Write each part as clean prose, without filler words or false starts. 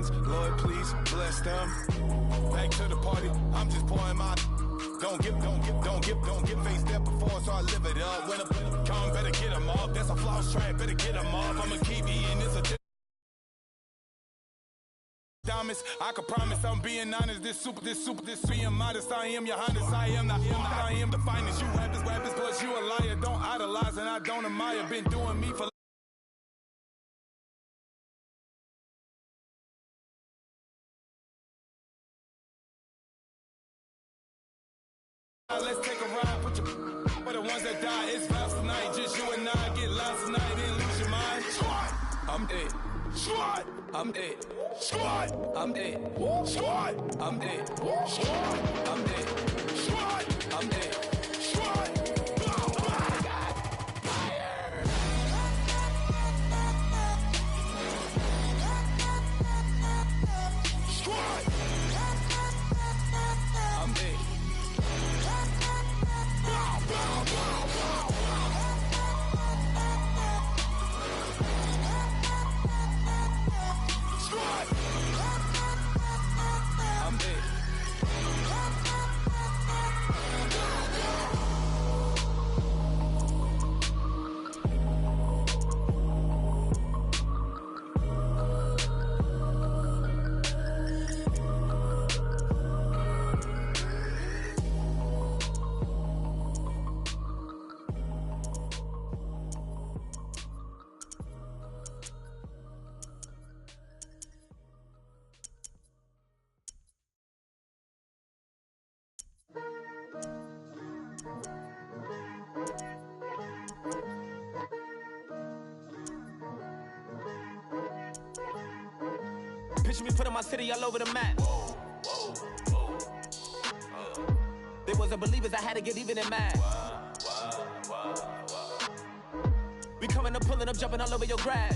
sons. Lord, please bless them. Back to the party, I'm just pouring my. Don't give face step before, so I live it up. When a come, better get them off. That's a floss track, better get them off. I'ma keep eating this a diamonds. I can promise I'm being honest. This being modest. I am your highness. I am the finest. You rappers, plus you a liar. Don't idolize and I don't admire. Been doing me for. Let's take a ride, put your for the ones that die. It's vibes tonight, just you and I. Get lost tonight, then lose your mind. Squad, I'm dead. Squad, I'm dead. Squad, I'm dead. Squad, I'm dead. Squad, I'm dead. Squad, I'm dead. Squad, I got fire. Squad, I'm dead. I'm dead. Picture me putting my city all over the map. They wasn't believers, I had to get even and mad. We coming up, pulling up, jumping all over your grass.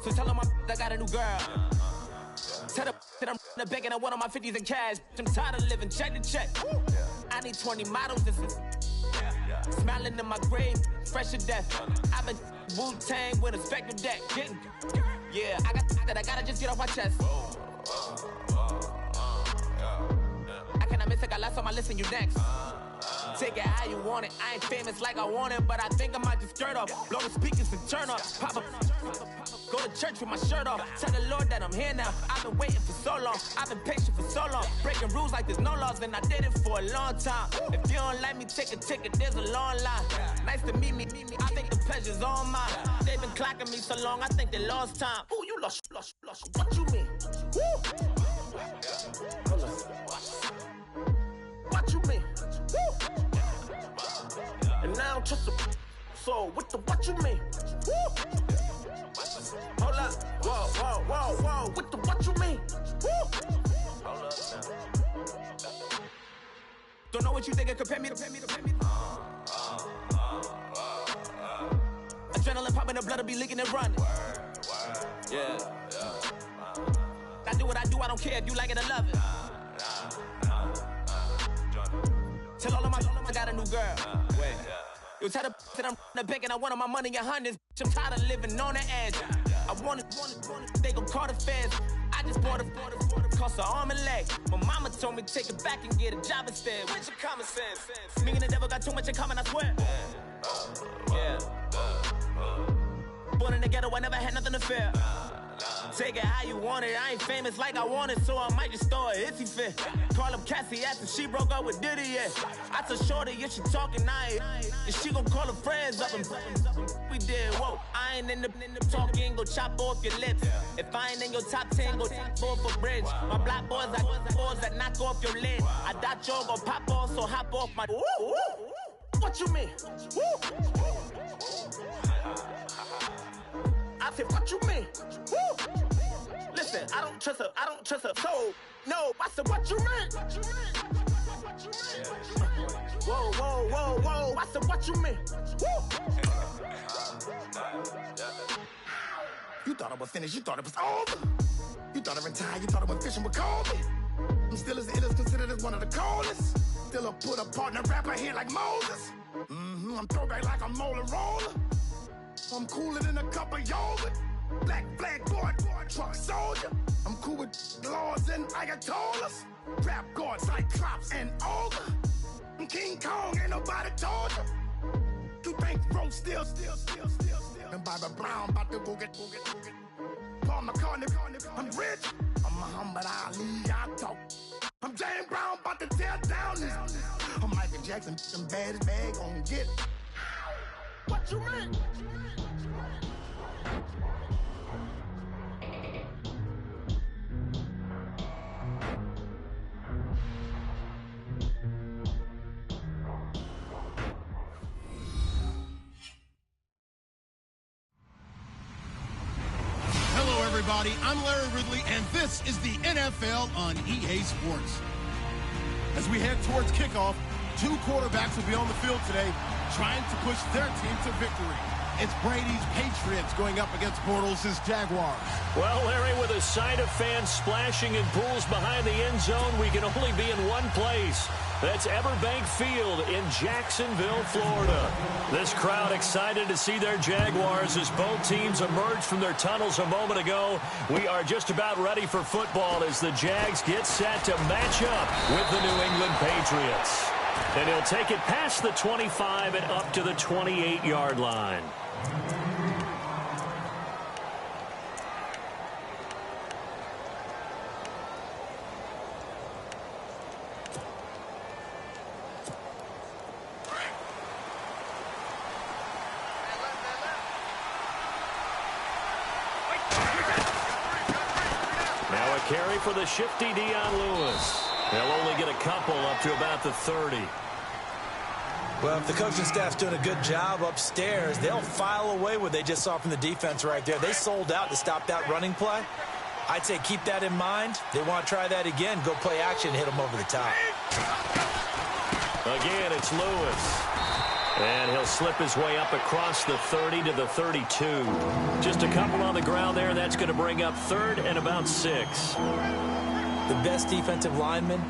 So tell them I got a new girl. Tell them that I'm in the bank and I want all my 50s in cash. I'm tired of living check to check. I need 20 models, this is smiling in my grave, fresh to death. I've been Wu-Tang with a spectrum deck. Yeah, I gotta just get off my chest. I cannot miss it, got last on my list and you next. Take it how you want it. I ain't famous like I want it, but I think I might just skirt off. Blow the speakers and turn up. Pop up. Go to church with my shirt off. Tell the Lord that I'm here now. I've been waiting for so long. I've been patient for so long. Breaking rules like there's no laws, and I did it for a long time. If you don't like me, take a ticket. There's a long line. Nice to meet me. I think the pleasure's all mine. They've been clocking me so long, I think they lost time. Ooh, you lost. What you mean? Woo! What you mean? Woo! And now I'm just a so what you mean? Woo! Hold up, whoa, with the what you mean? Woo! Hold up now. Don't know what you think it compare me to. Adrenaline popping, the blood will be leaking and running. Yeah. I do what I do, I don't care if you like it or love it. Tell all of my I got a new girl. Wait. You tell the that I'm in the bank and I want all my money in hundreds. I'm tired of living on the edge. I want it, they gon' call the feds. I just bought a cost an arm and leg. My mama told me take it back and get a job instead. Where's your common sense? Me and the devil got too much in common, I swear. Yeah. Born in the ghetto, I never had nothing to fear. Take it how you want it. I ain't famous like I want it, so I might just throw a hissy fit. Call up Cassie after she broke up with Diddy, yeah. I told Shorty if she talking, and she gon' call her friends up and we did, whoa. I ain't in the talking, go chop off your lips. If I ain't in your top 10, go fall for bridge. My black boys, I got boys that knock off your lid. I doubt y'all gon' pop off, so hop off my. What you mean? I said, what you mean? Woo! Listen, I don't trust her. So, no, I said, what you mean? Whoa, I said, what you mean? Woo! You thought I was finished, you thought it was over. You thought I retired, you thought I went fishing with Kobe. I'm still as ill as considered as one of the coldest. Still a put a partner rapper here like Moses. I'm throwback like a molar roller. I'm cooler than a cup of yogurt. Black with laws and ayatollahs, rap god, cyclops, and ogre. I'm King Kong, ain't nobody told you. You think Rose still. And Bobby Brown about to go get. Paul McCartney, I'm rich. I'm Muhammad Ali, I talk. I'm James Brown, about to tear down this. I'm Michael Jackson, some baddest bag on get. What you mean? Everybody, I'm Larry Ridley, and this is the NFL on EA Sports. As we head towards kickoff, two quarterbacks will be on the field today trying to push their team to victory. It's Brady's Patriots going up against Bortles' Jaguars. Well, Larry, with a sight of fans splashing in pools behind the end zone, we can only be in one place. That's Everbank Field in Jacksonville, Florida. This crowd excited to see their Jaguars as both teams emerged from their tunnels a moment ago. We are just about ready for football as the Jags get set to match up with the New England Patriots. And he'll take it past the 25 and up to the 28-yard line. Now a carry for the shifty Dion Lewis. They'll only get a couple up to about the 30. Well, if the coaching staff's doing a good job upstairs, they'll file away what they just saw from the defense right there. They sold out to stop that running play. I'd say keep that in mind. They want to try that again. Go play action and hit them over the top. Again, it's Lewis. And he'll slip his way up across the 30 to the 32. Just a couple on the ground there. That's going to bring up third and about 6. The best defensive linemen,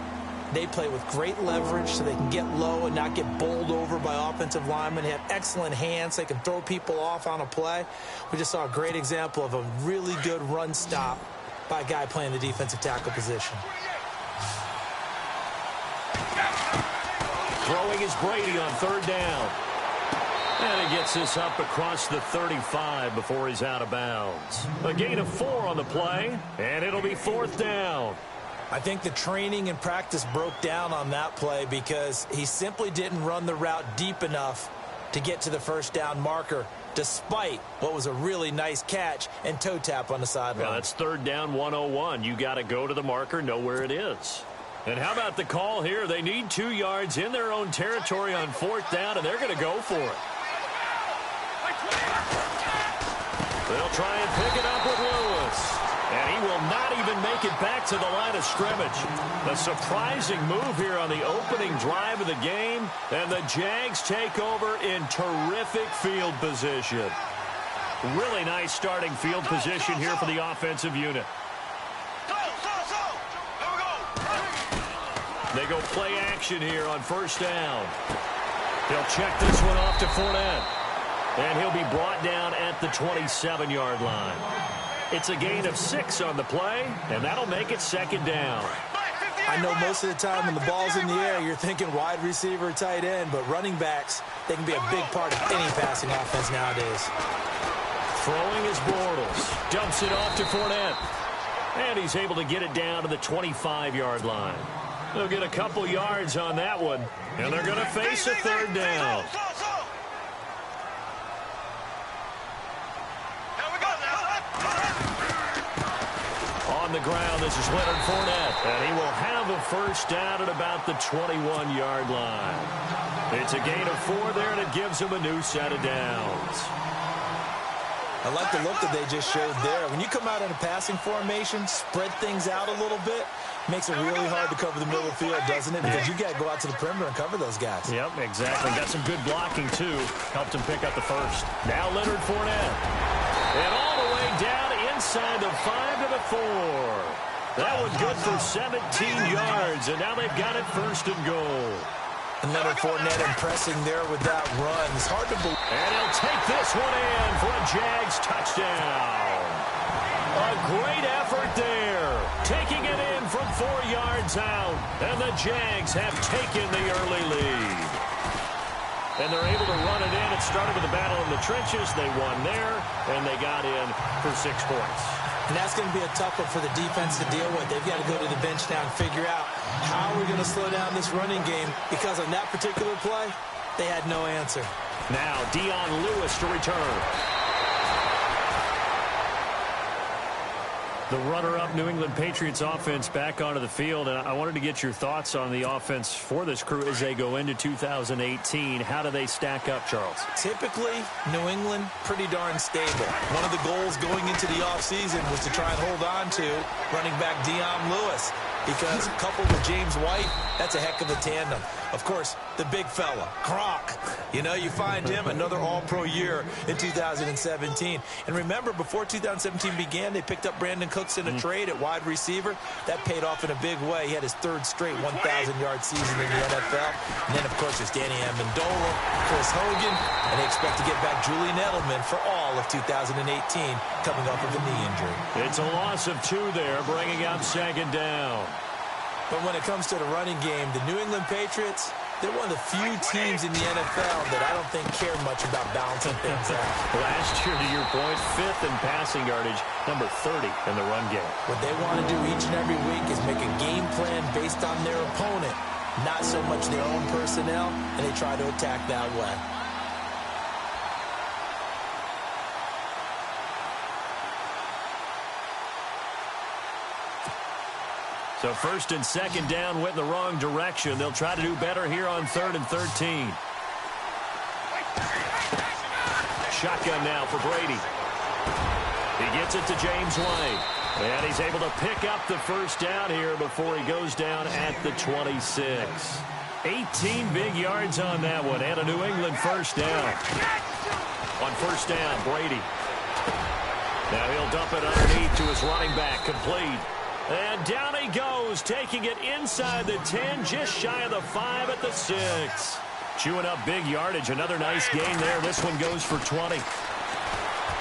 they play with great leverage so they can get low and not get bowled over by offensive linemen. They have excellent hands. They can throw people off on a play. We just saw a great example of a really good run stop by a guy playing the defensive tackle position. Throwing is Brady on third down. And he gets this up across the 35 before he's out of bounds. A gain of 4 on the play, and it'll be fourth down. I think the training and practice broke down on that play because he simply didn't run the route deep enough to get to the first down marker, despite what was a really nice catch and toe tap on the sideline. Well, that's third down 101. You got to go to the marker, know where it is. And how about the call here? They need 2 yards in their own territory on fourth down, and they're going to go for it. They'll try and pick it up with Lewis. And he will not even make it back to the line of scrimmage. A surprising move here on the opening drive of the game. And the Jags take over in terrific field position. Really nice starting field position here for the offensive unit. They go play action here on first down. He'll check this one off to Fournette. And he'll be brought down at the 27-yard line. It's a gain of 6 on the play, and that'll make it second down. I know most of the time when the ball's in the air, you're thinking wide receiver, tight end, but running backs, they can be a big part of any passing offense nowadays. Throwing is Bortles. Dumps it off to Fournette. And he's able to get it down to the 25-yard line. They'll get a couple yards on that one, and they're going to face a third down. On the ground, this is Leonard Fournette, and he will have a first down at about the 21-yard line. It's a gain of 4 there, and it gives him a new set of downs. I like the look that they just showed there. When you come out in a passing formation, spread things out a little bit, makes it really hard to cover the middle of the field, doesn't it? Because you got to go out to the perimeter and cover those guys. Yep, exactly. Got some good blocking, too. Helped him pick up the first. Now Leonard Fournette. And all the way down inside the 5 to the 4. That was good for 17 yards, and now they've got it first and goal. And Leonard Fournette impressing there with that run. It's hard to believe. And he'll take this one in for a Jags touchdown. A great effort there. taking it in from 4 yards out. And the Jags have taken the early lead. And they're able to run it in. It started with a battle in the trenches. They won there, and they got in for 6 points. And that's going to be a tough one for the defense to deal with. They've got to go to the bench now and figure out how we're going to slow down this running game, because on that particular play, they had no answer. Now, Dion Lewis to return. The runner-up New England Patriots offense back onto the field, and I wanted to get your thoughts on the offense for this crew as they go into 2018. How do they stack up, Charles? Typically, New England, pretty darn stable. One of the goals going into the offseason was to try and hold on to running back Dion Lewis, because coupled with James White, that's a heck of a tandem. Of course, the big fella, Gronk. You know, you find him another all-pro year in 2017. And remember, before 2017 began, they picked up Brandon Cooks in a trade at wide receiver. That paid off in a big way. He had his 3rd straight 1,000-yard season in the NFL. And then, of course, there's Danny Amendola, Chris Hogan, and they expect to get back Julian Edelman for all of 2018, coming off of a knee injury. It's a loss of 2 there, bringing up 2nd down. But when it comes to the running game, the New England Patriots, they're one of the few teams in the NFL that I don't think care much about balancing things out. Last year, to your point, 5th in passing yardage, number 30 in the run game. What they want to do each and every week is make a game plan based on their opponent, not so much their own personnel, and they try to attack that way. So 1st and 2nd down went in the wrong direction. They'll try to do better here on 3rd and 13. Shotgun now for Brady. He gets it to James White. And he's able to pick up the 1st down here before he goes down at the 26. 18 big yards on that one, and a New England 1st down. On 1st down, Brady. Now he'll dump it underneath to his running back, complete. And down he goes, taking it inside the 10, just shy of the 5 at the 6. Chewing up big yardage, another nice gain there. This one goes for 20.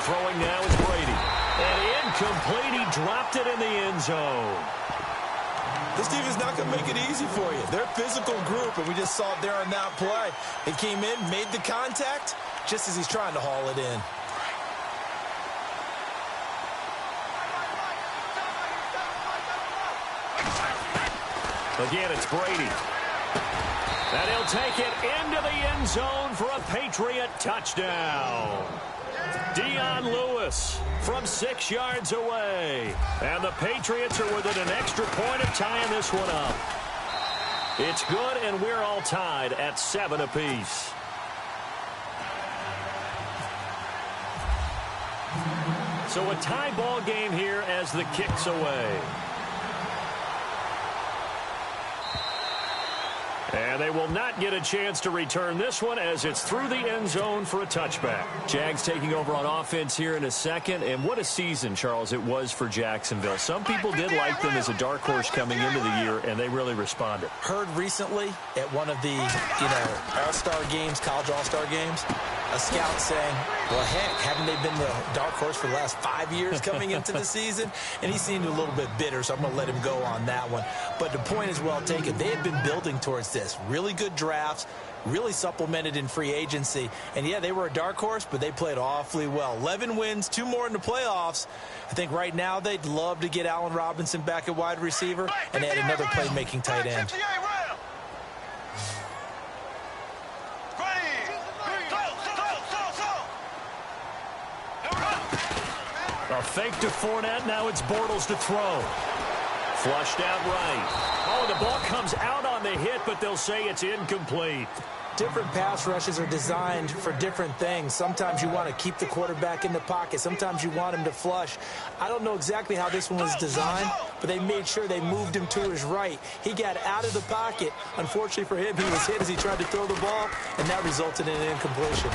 Throwing now is Brady. And incomplete, he dropped it in the end zone. This team is not going to make it easy for you. They're a physical group, and we just saw it there on that play. He came in, made the contact, just as he's trying to haul it in. Again, it's Brady. And he'll take it into the end zone for a Patriot touchdown. Dion Lewis from 6 yards away. And the Patriots are within an extra point of tying this one up. It's good, and we're all tied at 7 apiece. So a tie ball game here as the kick's away. And they will not get a chance to return this one as it's through the end zone for a touchback. Jags taking over on offense here in a second. And what a season, Charles, it was for Jacksonville. Some people did like them as a dark horse coming into the year, and they really responded. Heard recently at one of the, all-star games, college all-star games, a scout saying, well, heck, haven't they been the dark horse for the last 5 years coming into the season? And he seemed a little bit bitter, so I'm going to let him go on that one. But the point is well taken. They had been building towards this. Really good drafts, really supplemented in free agency. And, yeah, they were a dark horse, but they played awfully well. 11 wins, 2 more in the playoffs. I think right now they'd love to get Allen Robinson back at wide receiver and add another playmaking tight end. A fake to Fournette. Now it's Bortles to throw. Flushed out right. Oh, the ball comes out on the hit, but they'll say it's incomplete. Different pass rushes are designed for different things. Sometimes you want to keep the quarterback in the pocket. Sometimes you want him to flush. I don't know exactly how this one was designed, but they made sure they moved him to his right. He got out of the pocket. Unfortunately for him, he was hit as he tried to throw the ball, and that resulted in an incompletion.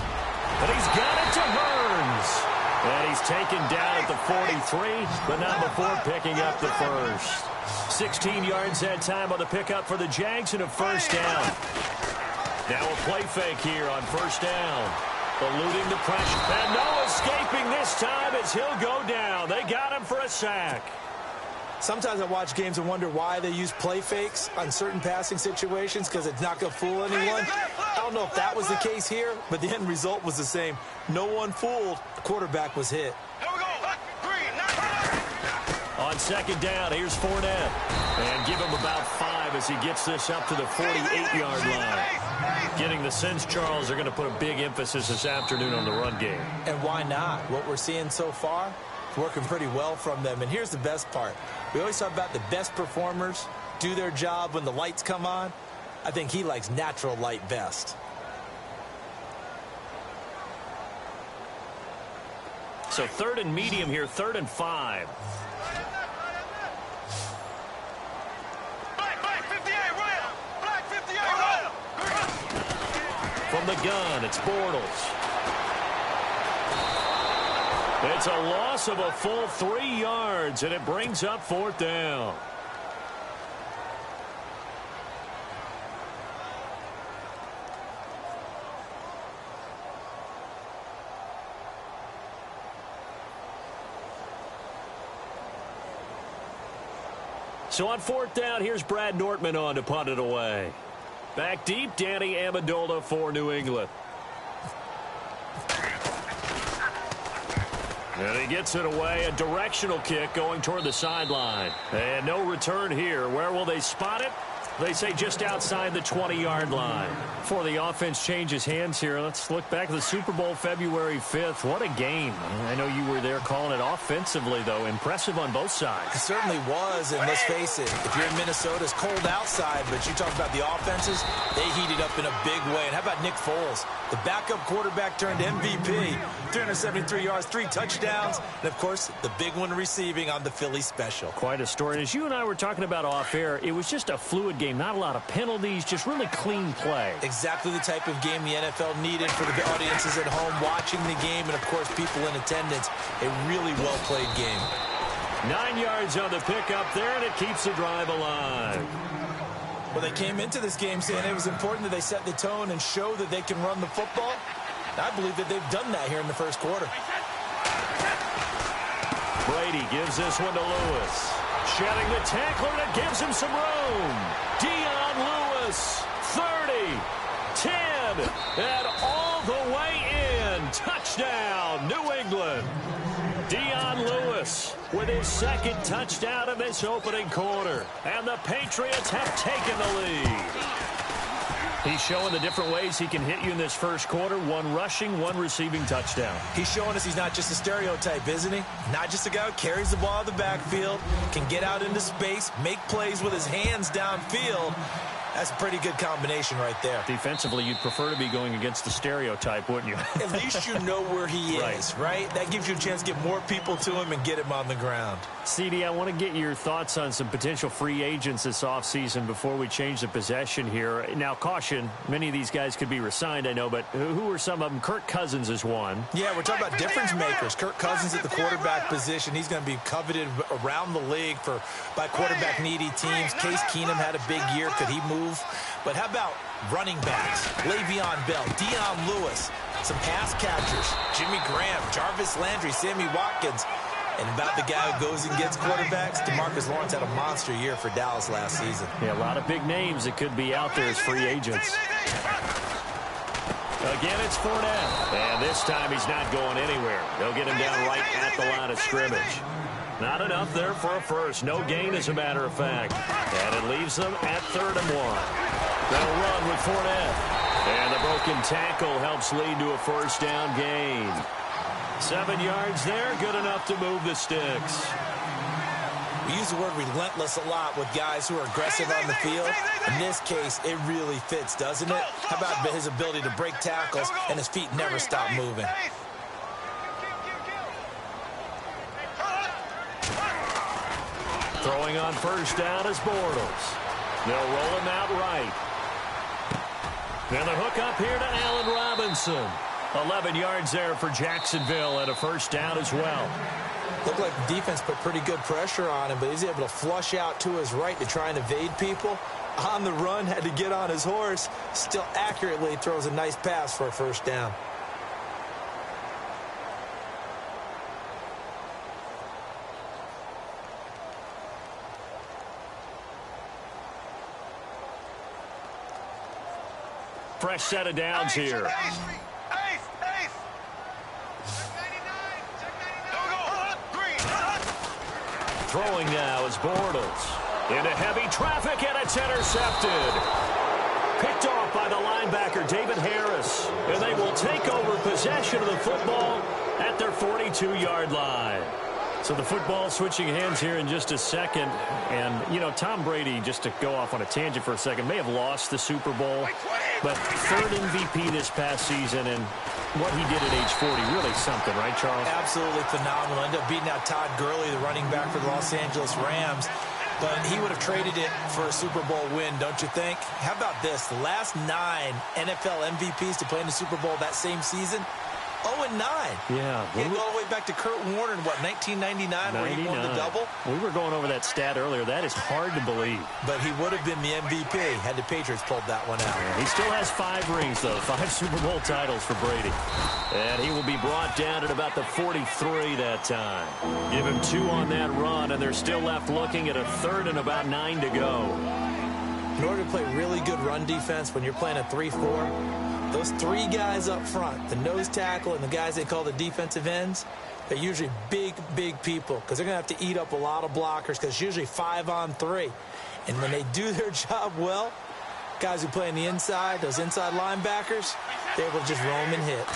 But he's got it to Hearns. And he's taken down at the 43, but not before picking up the first. 16 yards that time on the pickup for the Jags and a 1st down. Now a play fake here on 1st down. Eluding the pressure. And no escaping this time as he'll go down. They got him for a sack. Sometimes I watch games and wonder why they use play fakes on certain passing situations, because it's not going to fool anyone. I don't know if that was the case here, but the end result was the same. No one fooled. The quarterback was hit. On second down, here's Fournette. And give him about 5 as he gets this up to the 48-yard line. Getting the sense, Charles, are going to put a big emphasis this afternoon on the run game. And why not? What we're seeing so far, it's working pretty well from them. And here's the best part. We always talk about the best performers do their job when the lights come on. I think he likes natural light best. So 3rd and medium here, 3rd and 5. From the gun, it's Bortles. It's a loss of a full 3 yards, and it brings up 4th down. So on 4th down, here's Brad Nortman on to punt it away. Back deep, Danny Amendola for New England. And he gets it away, a directional kick going toward the sideline. And no return here. Where will they spot it? They say just outside the 20-yard line. Before the offense changes hands here, let's look back at the Super Bowl February 5th. What a game. I know you were there calling it offensively, though. Impressive on both sides. It certainly was, and let's face it, if you're in Minnesota, it's cold outside, but you talk about the offenses, they heated up in a big way. And how about Nick Foles? The backup quarterback turned MVP, 373 yards, 3 touchdowns, and, of course, the big one receiving on the Philly special. Quite a story. And as you and I were talking about off air, it was just a fluid game. Not a lot of penalties, just really clean play. Exactly the type of game the NFL needed for the audiences at home watching the game and, of course, people in attendance. A really well-played game. 9 yards on the pickup there, and it keeps the drive alive. Well, they came into this game saying it was important that they set the tone and show that they can run the football. I believe that they've done that here in the first quarter. Brady gives this one to Lewis. Shedding the tackler, and it gives him some room. Dion Lewis, 30, 10, and all the way in. Touchdown, New England. Dion Lewis with his 2nd touchdown in this opening quarter. And the Patriots have taken the lead. He's showing the different ways he can hit you in this first quarter. 1 rushing, 1 receiving touchdown. He's showing us he's not just a stereotype, isn't he? Not just a guy who carries the ball out of the backfield, can get out into space, make plays with his hands downfield. That's a pretty good combination right there. Defensively, you'd prefer to be going against the stereotype, wouldn't you? At least you know where he is, right? That gives you a chance to get more people to him and get him on the ground. CD, I want to get your thoughts on some potential free agents this offseason before we change the possession here. Now, caution, many of these guys could be resigned, I know, but who are some of them? Kirk Cousins is one. Yeah, we're talking about difference makers. Kirk Cousins at the quarterback position. He's going to be coveted around the league by quarterback-needy teams. Case Keenum had a big year. Could he move? But how about running backs? Le'Veon Bell, Dion Lewis, some pass catchers, Jimmy Graham, Jarvis Landry, Sammy Watkins. And about the guy who goes and gets quarterbacks, DeMarcus Lawrence had a monster year for Dallas last season. Yeah, a lot of big names that could be out there as free agents. Again, it's Fournette. And this time he's not going anywhere. They'll get him down right at the line of scrimmage. Not enough there for a first. No gain, as a matter of fact. And it leaves them at 3rd and 1. They'll run with Fournette. And the broken tackle helps lead to a first down gain. 7 yards there, good enough to move the sticks. We use the word relentless a lot with guys who are aggressive on the field. In this case, it really fits, doesn't it? How about his ability to break tackles and his feet never stop moving? Throwing on first down is Bortles. They'll roll him out right. And the hook up here to Allen Robinson. 11 yards there for Jacksonville and a first down as well. Looked like the defense put pretty good pressure on him, but he's able to flush out to his right to try and evade people. On the run, had to get on his horse. Still accurately throws a nice pass for a first down. Fresh set of downs here. Throwing now is Bortles. Into heavy traffic, and it's intercepted. Picked off by the linebacker, David Harris. And they will take over possession of the football at their 42-yard line. So the football switching hands here in just a second. And, you know, Tom Brady, just to go off on a tangent for a second, may have lost the Super Bowl. But third MVP this past season, and what he did at age 40, really something, right, Charles? Absolutely phenomenal. Ended up beating out Todd Gurley, the running back for the Los Angeles Rams. But he would have traded it for a Super Bowl win, don't you think? How about this? The last 9 NFL MVPs to play in the Super Bowl that same season, 0-9. Yeah. You go all the way back to Kurt Warner in, what, 1999, where he won the double? We were going over that stat earlier. That is hard to believe. But he would have been the MVP had the Patriots pulled that one out. Yeah, he still has 5 rings, though. 5 Super Bowl titles for Brady. And he will be brought down at about the 43 that time. Give him 2 on that run, and they're still left looking at a 3rd and about 9 to go. In order to play really good run defense when you're playing a 3-4, those 3 guys up front, the nose tackle and the guys they call the defensive ends, they're usually big, big people because they're going to have to eat up a lot of blockers because it's usually 5 on 3. And when they do their job well, guys who play on the inside, those inside linebackers, they're able to just roam and hit.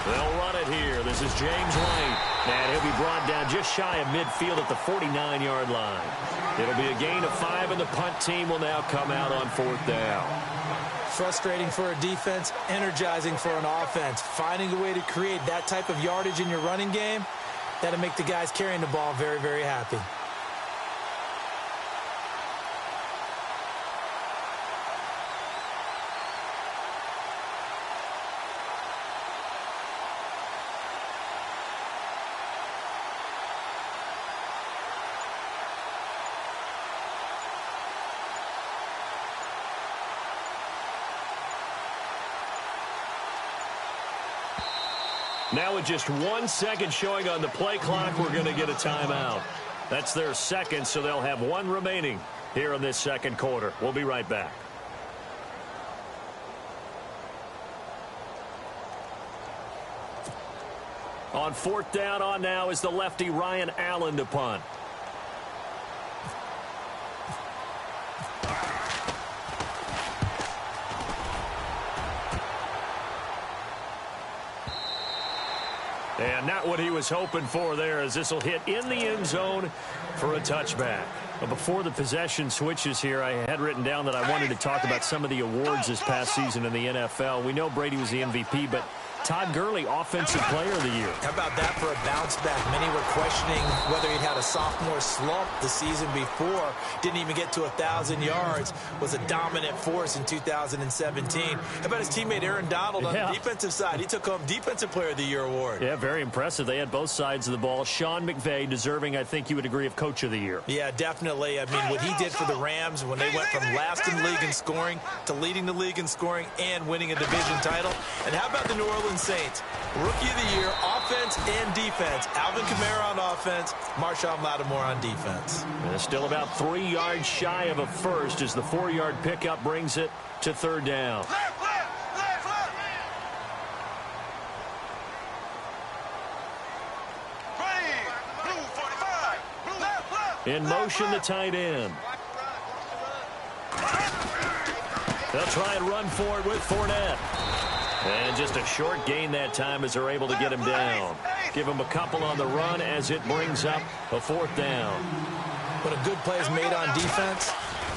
They'll run it here. This is James White. And he'll be brought down just shy of midfield at the 49-yard line. It'll be a gain of 5, and the punt team will now come out on 4th down. Frustrating for a defense, energizing for an offense. Finding a way to create that type of yardage in your running game, that'll make the guys carrying the ball very, very happy. Now with just 1 second showing on the play clock, we're going to get a timeout. That's their second, so they'll have 1 remaining here in this second quarter. We'll be right back. On 4th down on now is the lefty Ryan Allen to punt. And not what he was hoping for there, as this will hit in the end zone for a touchback. But before the possession switches here, I had written down that I wanted to talk about some of the awards this past season in the NFL. We know Brady was the MVP, but Todd Gurley, Offensive Player of the Year. How about that for a bounce back? Many were questioning whether he'd had a sophomore slump the season before. Didn't even get to 1,000 yards. Was a dominant force in 2017. How about his teammate Aaron Donald on the defensive side? He took home Defensive Player of the Year award. Yeah, very impressive. They had both sides of the ball. Sean McVay deserving, I think you would agree, of Coach of the Year. Yeah, definitely. I mean, what he did for the Rams when they went from last in the league in scoring to leading the league in scoring and winning a division title. And how about the New Orleans Saints? Rookie of the Year, offense and defense. Alvin Kamara on offense, Marshawn Lattimore on defense. And still about 3 yards shy of a first as the 4-yard pickup brings it to 3rd down. In motion, the tight end. They'll try and run for it with Fournette. And just a short gain that time as they're able to get him down. Give him a couple on the run as it brings up a 4th down. When a good play is made on defense,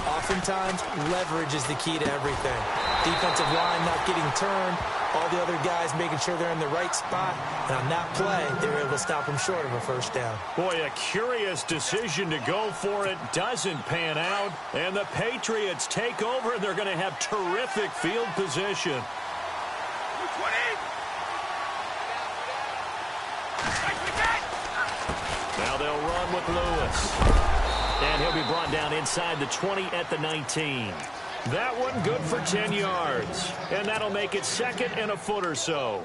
oftentimes leverage is the key to everything. Defensive line not getting turned, all the other guys making sure they're in the right spot. And on that play, they were able to stop him short of a 1st down. Boy, a curious decision to go for it. Doesn't pan out. And the Patriots take over. They're going to have terrific field position. Now they'll run with Lewis. And he'll be brought down inside the 20 at the 19. That one good for 10 yards. And that'll make it 2nd and a foot or so.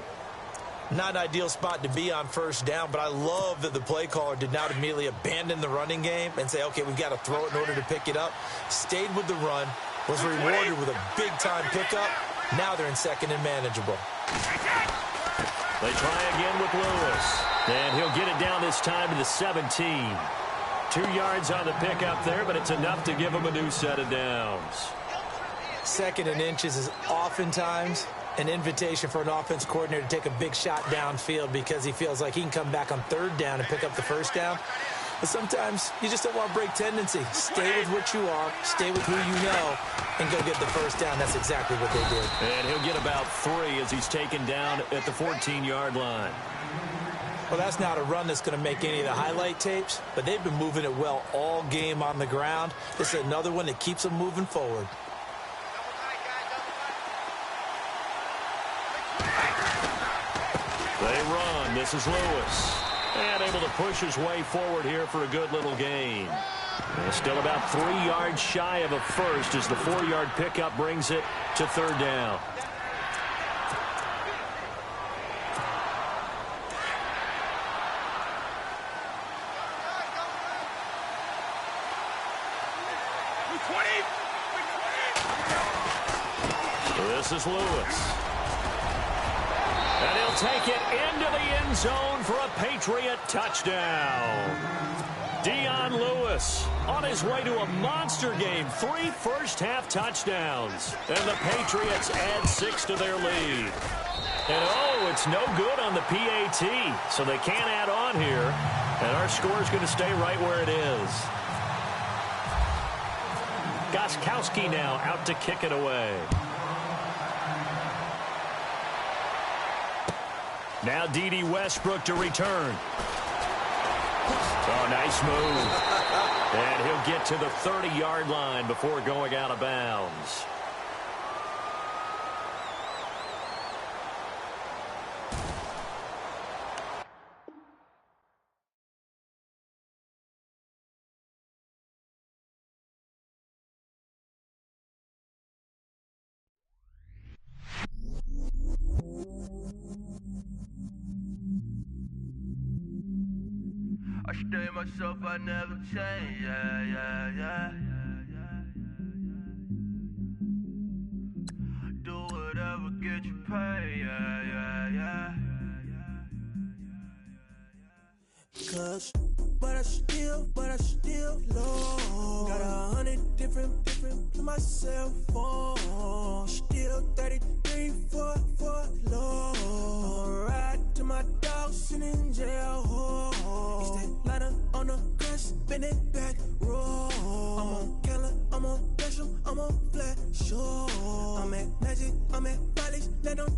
Not an ideal spot to be on 1st down, but I love that the play caller did not immediately abandon the running game and say, okay, we've got to throw it in order to pick it up. Stayed with the run, Was rewarded with a big-time pickup. Now they're in second and manageable. They try again with Lewis. And he'll get it down this time to the 17. 2 yards on the pickup there, but it's enough to give him a new set of downs. Second and inches is oftentimes an invitation for an offense coordinator to take a big shot downfield because he feels like he can come back on third down and pick up the first down. But sometimes you just don't want to break tendency. Stay with what you are, stay with who you know, and go get the first down. That's exactly what they did. And he'll get about 3 as he's taken down at the 14-yard line. Well, that's not a run that's going to make any of the highlight tapes, but they've been moving it well all game on the ground. This is another one that keeps them moving forward. They run. This is Lewis. And able to push his way forward here for a good little gain. And still about 3 yards shy of a first as the 4-yard pickup brings it to third down. This is Lewis. And he'll take it into the end zone for a Patriot touchdown. Dion Lewis on his way to a monster game. 3 first-half touchdowns. And the Patriots add 6 to their lead. And, oh, it's no good on the PAT. So they can't add on here. And our score is going to stay right where it is. Gostkowski now out to kick it away. Now D.D. Westbrook to return. Oh, nice move. And he'll get to the 30-yard line before going out of bounds. I stay myself, I never change, yeah. Do whatever, get you paid, yeah. But I still low. Got 100 different to my cell phone. Still 33 for low. I'ma ride to my dog sitting in jail. It's that ladder on the grass, spin it back, roll. I'm on Keller, I'm on Gresham, I'm on Flat Shore. I'm at Magic, I'm at Valley, let them